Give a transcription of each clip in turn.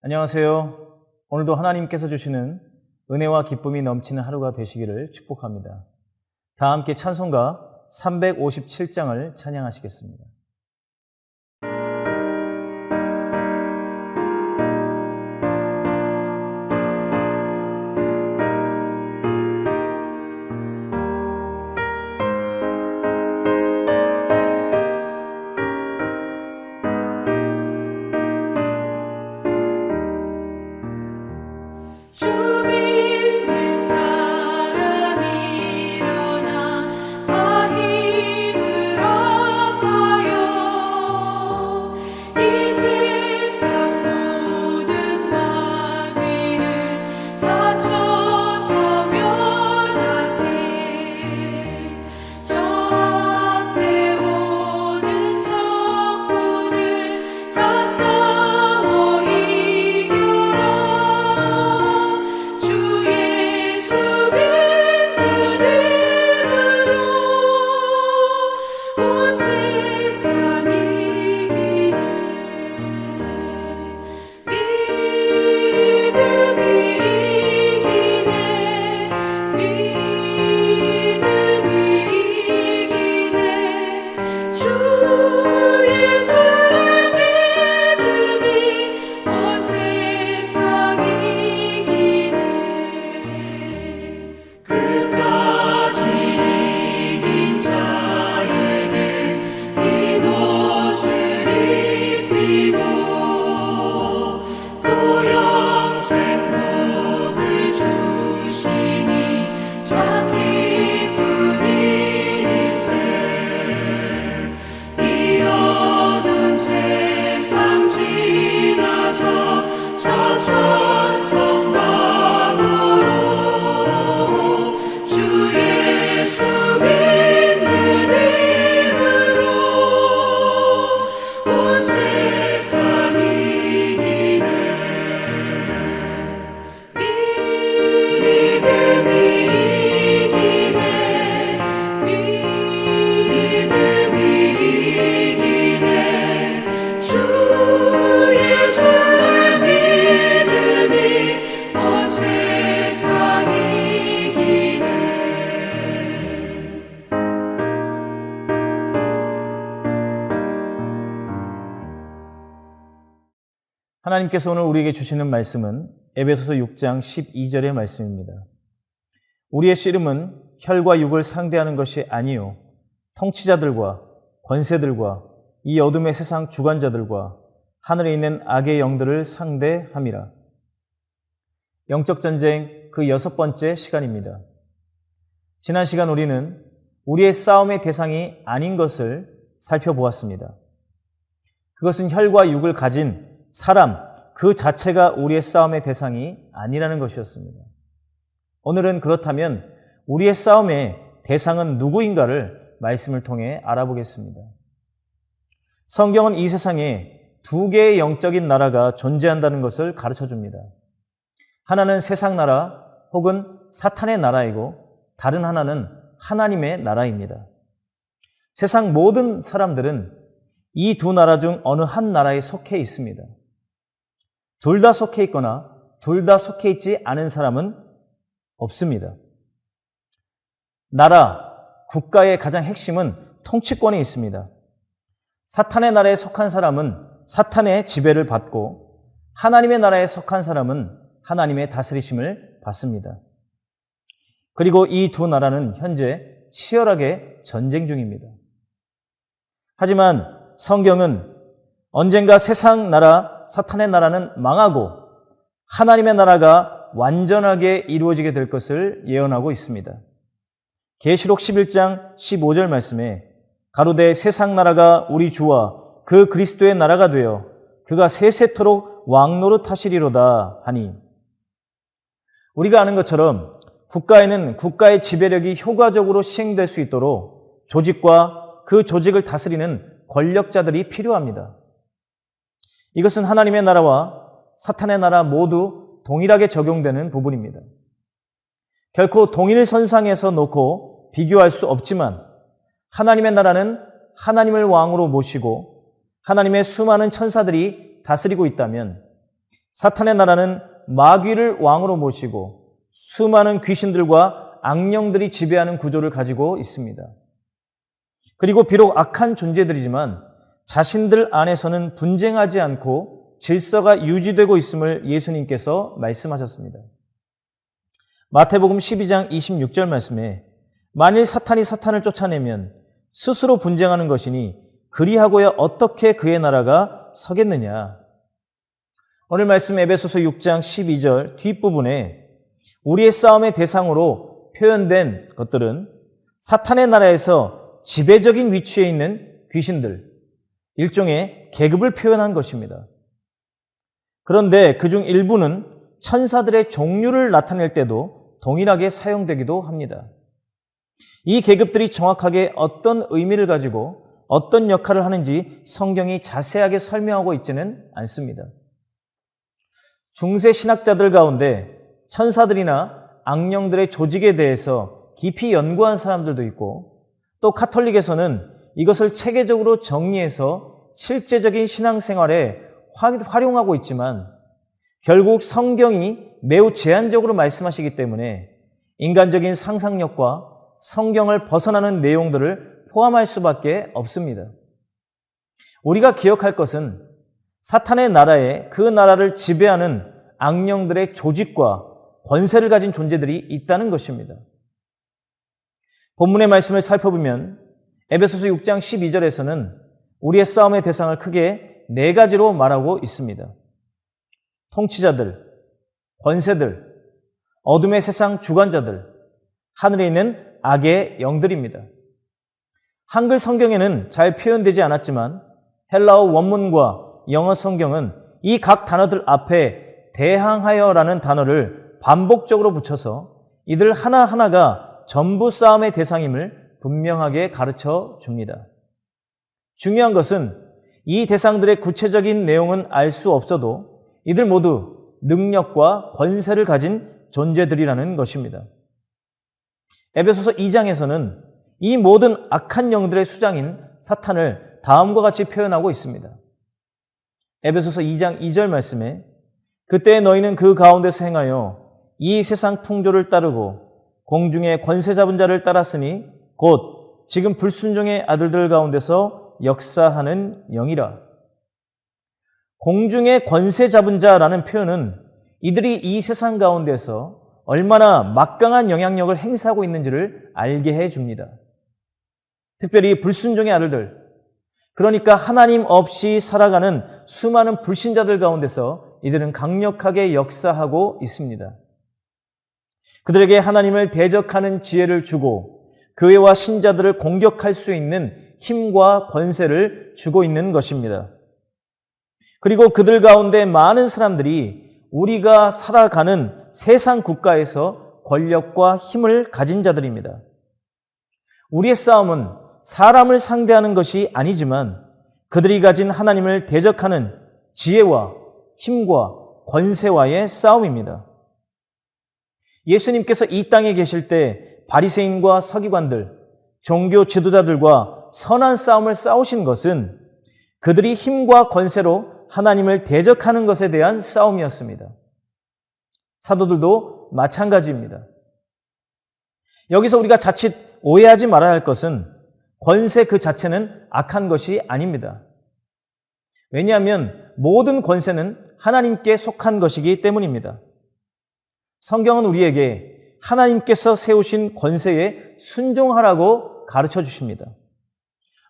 안녕하세요. 오늘도 하나님께서 주시는 은혜와 기쁨이 넘치는 하루가 되시기를 축복합니다. 다 함께 찬송가 357장을 찬양하시겠습니다. 하나님께서 오늘 우리에게 주시는 말씀은 에베소서 6장 12절의 말씀입니다. 우리의 씨름은 혈과 육을 상대하는 것이 아니요 통치자들과 권세들과 이 어둠의 세상 주관자들과 하늘에 있는 악의 영들을 상대함이라. 영적 전쟁 그 6번째 시간입니다. 지난 시간 우리는 우리의 싸움의 대상이 아닌 것을 살펴보았습니다. 그것은 혈과 육을 가진 사람 그 자체가 우리의 싸움의 대상이 아니라는 것이었습니다. 오늘은 그렇다면 우리의 싸움의 대상은 누구인가를 말씀을 통해 알아보겠습니다. 성경은 이 세상에 두 개의 영적인 나라가 존재한다는 것을 가르쳐줍니다. 하나는 세상 나라 혹은 사탄의 나라이고 다른 하나는 하나님의 나라입니다. 세상 모든 사람들은 이 두 나라 중 어느 한 나라에 속해 있습니다. 둘 다 속해 있거나 둘 다 속해 있지 않은 사람은 없습니다. 나라, 국가의 가장 핵심은 통치권에 있습니다. 사탄의 나라에 속한 사람은 사탄의 지배를 받고 하나님의 나라에 속한 사람은 하나님의 다스리심을 받습니다. 그리고 이 두 나라는 현재 치열하게 전쟁 중입니다. 하지만 성경은 언젠가 세상 나라, 사탄의 나라는 망하고 하나님의 나라가 완전하게 이루어지게 될 것을 예언하고 있습니다. 계시록 11장 15절 말씀에 가로되 세상 나라가 우리 주와 그 그리스도의 나라가 되어 그가 세세토록 왕노릇 하시리로다 하니, 우리가 아는 것처럼 국가에는 국가의 지배력이 효과적으로 시행될 수 있도록 조직과 그 조직을 다스리는 권력자들이 필요합니다. 이것은 하나님의 나라와 사탄의 나라 모두 동일하게 적용되는 부분입니다. 결코 동일선상에서 놓고 비교할 수 없지만 하나님의 나라는 하나님을 왕으로 모시고 하나님의 수많은 천사들이 다스리고 있다면 사탄의 나라는 마귀를 왕으로 모시고 수많은 귀신들과 악령들이 지배하는 구조를 가지고 있습니다. 그리고 비록 악한 존재들이지만 자신들 안에서는 분쟁하지 않고 질서가 유지되고 있음을 예수님께서 말씀하셨습니다. 마태복음 12장 26절 말씀에 만일 사탄이 사탄을 쫓아내면 스스로 분쟁하는 것이니 그리하고야 어떻게 그의 나라가 서겠느냐. 오늘 말씀 에베소서 6장 12절 뒷부분에 우리의 싸움의 대상으로 표현된 것들은 사탄의 나라에서 지배적인 위치에 있는 귀신들, 일종의 계급을 표현한 것입니다. 그런데 그중 일부는 천사들의 종류를 나타낼 때도 동일하게 사용되기도 합니다. 이 계급들이 정확하게 어떤 의미를 가지고 어떤 역할을 하는지 성경이 자세하게 설명하고 있지는 않습니다. 중세 신학자들 가운데 천사들이나 악령들의 조직에 대해서 깊이 연구한 사람들도 있고, 또 카톨릭에서는 이것을 체계적으로 정리해서 실제적인 신앙생활에 활용하고 있지만, 결국 성경이 매우 제한적으로 말씀하시기 때문에 인간적인 상상력과 성경을 벗어나는 내용들을 포함할 수밖에 없습니다. 우리가 기억할 것은 사탄의 나라에 그 나라를 지배하는 악령들의 조직과 권세를 가진 존재들이 있다는 것입니다. 본문의 말씀을 살펴보면 에베소서 6장 12절에서는 우리의 싸움의 대상을 크게 4가지로 말하고 있습니다. 통치자들, 권세들, 어둠의 세상 주관자들, 하늘에 있는 악의 영들입니다. 한글 성경에는 잘 표현되지 않았지만 헬라어 원문과 영어 성경은 이 각 단어들 앞에 대항하여라는 단어를 반복적으로 붙여서 이들 하나하나가 전부 싸움의 대상임을 분명하게 가르쳐 줍니다. 중요한 것은 이 대상들의 구체적인 내용은 알 수 없어도 이들 모두 능력과 권세를 가진 존재들이라는 것입니다. 에베소서 2장에서는 이 모든 악한 영들의 수장인 사탄을 다음과 같이 표현하고 있습니다. 에베소서 2장 2절 말씀에 그때 너희는 그 가운데서 행하여 이 세상 풍조를 따르고 공중의 권세 잡은 자를 따랐으니 곧 지금 불순종의 아들들 가운데서 역사하는 영이라. 공중의 권세 잡은 자라는 표현은 이들이 이 세상 가운데서 얼마나 막강한 영향력을 행사하고 있는지를 알게 해줍니다. 특별히 불순종의 아들들, 그러니까 하나님 없이 살아가는 수많은 불신자들 가운데서 이들은 강력하게 역사하고 있습니다. 그들에게 하나님을 대적하는 지혜를 주고 교회와 신자들을 공격할 수 있는 힘과 권세를 주고 있는 것입니다. 그리고 그들 가운데 많은 사람들이 우리가 살아가는 세상 국가에서 권력과 힘을 가진 자들입니다. 우리의 싸움은 사람을 상대하는 것이 아니지만 그들이 가진 하나님을 대적하는 지혜와 힘과 권세와의 싸움입니다. 예수님께서 이 땅에 계실 때 바리새인과 서기관들, 종교 지도자들과 선한 싸움을 싸우신 것은 그들이 힘과 권세로 하나님을 대적하는 것에 대한 싸움이었습니다. 사도들도 마찬가지입니다. 여기서 우리가 자칫 오해하지 말아야 할 것은 권세 그 자체는 악한 것이 아닙니다. 왜냐하면 모든 권세는 하나님께 속한 것이기 때문입니다. 성경은 우리에게 하나님께서 세우신 권세에 순종하라고 가르쳐 주십니다.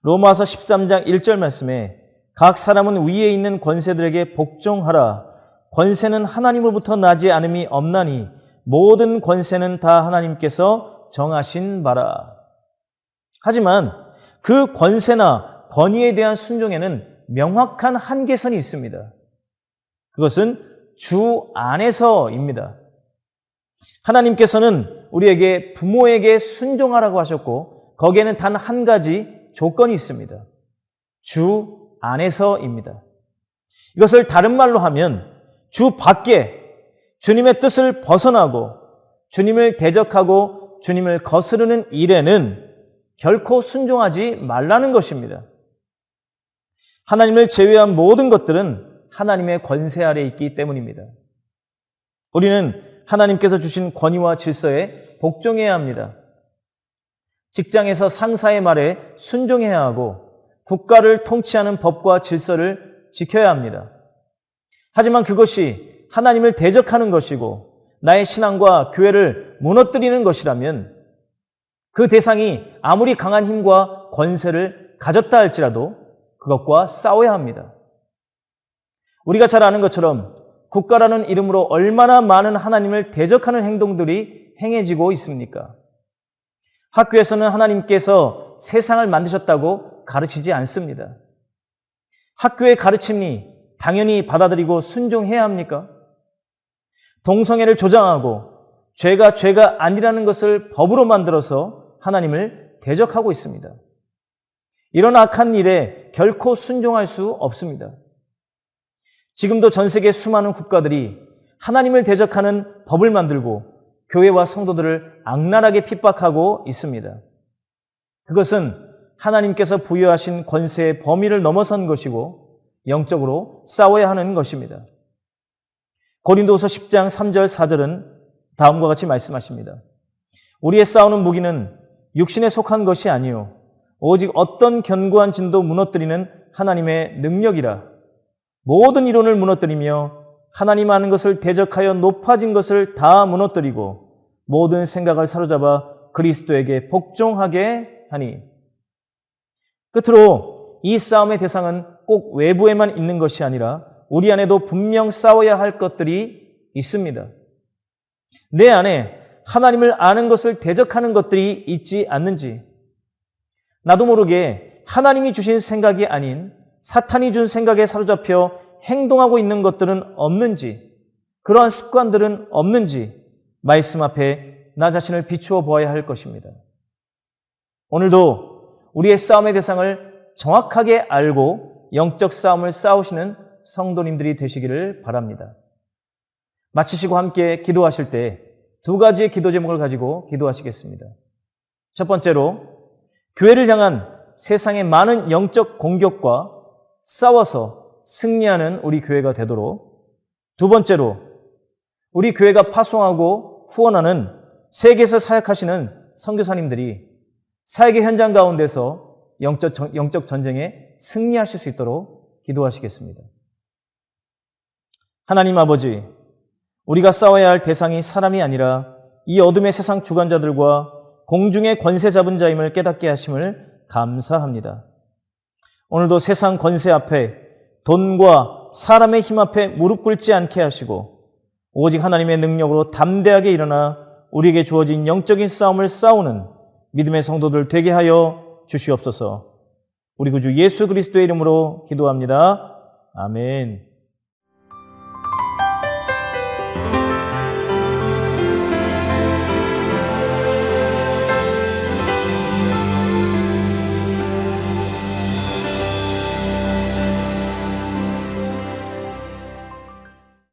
로마서 13장 1절 말씀에 각 사람은 위에 있는 권세들에게 복종하라. 권세는 하나님으로부터 나지 않음이 없나니 모든 권세는 다 하나님께서 정하신 바라. 하지만 그 권세나 권위에 대한 순종에는 명확한 한계선이 있습니다. 그것은 주 안에서입니다. 하나님께서는 우리에게 부모에게 순종하라고 하셨고 거기에는 단 한 가지 조건이 있습니다. 주 안에서입니다. 이것을 다른 말로 하면 주 밖에 주님의 뜻을 벗어나고 주님을 대적하고 주님을 거스르는 일에는 결코 순종하지 말라는 것입니다. 하나님을 제외한 모든 것들은 하나님의 권세 아래에 있기 때문입니다. 우리는 하나님께서 주신 권위와 질서에 복종해야 합니다. 직장에서 상사의 말에 순종해야 하고 국가를 통치하는 법과 질서를 지켜야 합니다. 하지만 그것이 하나님을 대적하는 것이고 나의 신앙과 교회를 무너뜨리는 것이라면 그 대상이 아무리 강한 힘과 권세를 가졌다 할지라도 그것과 싸워야 합니다. 우리가 잘 아는 것처럼 국가라는 이름으로 얼마나 많은 하나님을 대적하는 행동들이 행해지고 있습니까? 학교에서는 하나님께서 세상을 만드셨다고 가르치지 않습니다. 학교의 가르침이 당연히 받아들이고 순종해야 합니까? 동성애를 조장하고 죄가 아니라는 것을 법으로 만들어서 하나님을 대적하고 있습니다. 이런 악한 일에 결코 순종할 수 없습니다. 지금도 전 세계 수많은 국가들이 하나님을 대적하는 법을 만들고 교회와 성도들을 악랄하게 핍박하고 있습니다. 그것은 하나님께서 부여하신 권세의 범위를 넘어선 것이고 영적으로 싸워야 하는 것입니다. 고린도후서 10장 3절 4절은 다음과 같이 말씀하십니다. 우리의 싸우는 무기는 육신에 속한 것이 아니요 오직 어떤 견고한 진도 무너뜨리는 하나님의 능력이라. 모든 이론을 무너뜨리며 하나님 아는 것을 대적하여 높아진 것을 다 무너뜨리고 모든 생각을 사로잡아 그리스도에게 복종하게 하니. 끝으로 이 싸움의 대상은 꼭 외부에만 있는 것이 아니라 우리 안에도 분명 싸워야 할 것들이 있습니다. 내 안에 하나님을 아는 것을 대적하는 것들이 있지 않는지, 나도 모르게 하나님이 주신 생각이 아닌 사탄이 준 생각에 사로잡혀 행동하고 있는 것들은 없는지, 그러한 습관들은 없는지 말씀 앞에 나 자신을 비추어 보아야 할 것입니다. 오늘도 우리의 싸움의 대상을 정확하게 알고 영적 싸움을 싸우시는 성도님들이 되시기를 바랍니다. 마치시고 함께 기도하실 때 두 가지의 기도 제목을 가지고 기도하시겠습니다. 첫 번째로 교회를 향한 세상의 많은 영적 공격과 싸워서 승리하는 우리 교회가 되도록, 두 번째로 우리 교회가 파송하고 후원하는 세계에서 사역하시는 선교사님들이 사역의 현장 가운데서 영적 전쟁에 승리하실 수 있도록 기도하시겠습니다. 하나님 아버지, 우리가 싸워야 할 대상이 사람이 아니라 이 어둠의 세상 주관자들과 공중의 권세 잡은 자임을 깨닫게 하심을 감사합니다. 오늘도 세상 권세 앞에, 돈과 사람의 힘 앞에 무릎 꿇지 않게 하시고 오직 하나님의 능력으로 담대하게 일어나 우리에게 주어진 영적인 싸움을 싸우는 믿음의 성도들 되게 하여 주시옵소서. 우리 구주 예수 그리스도의 이름으로 기도합니다. 아멘.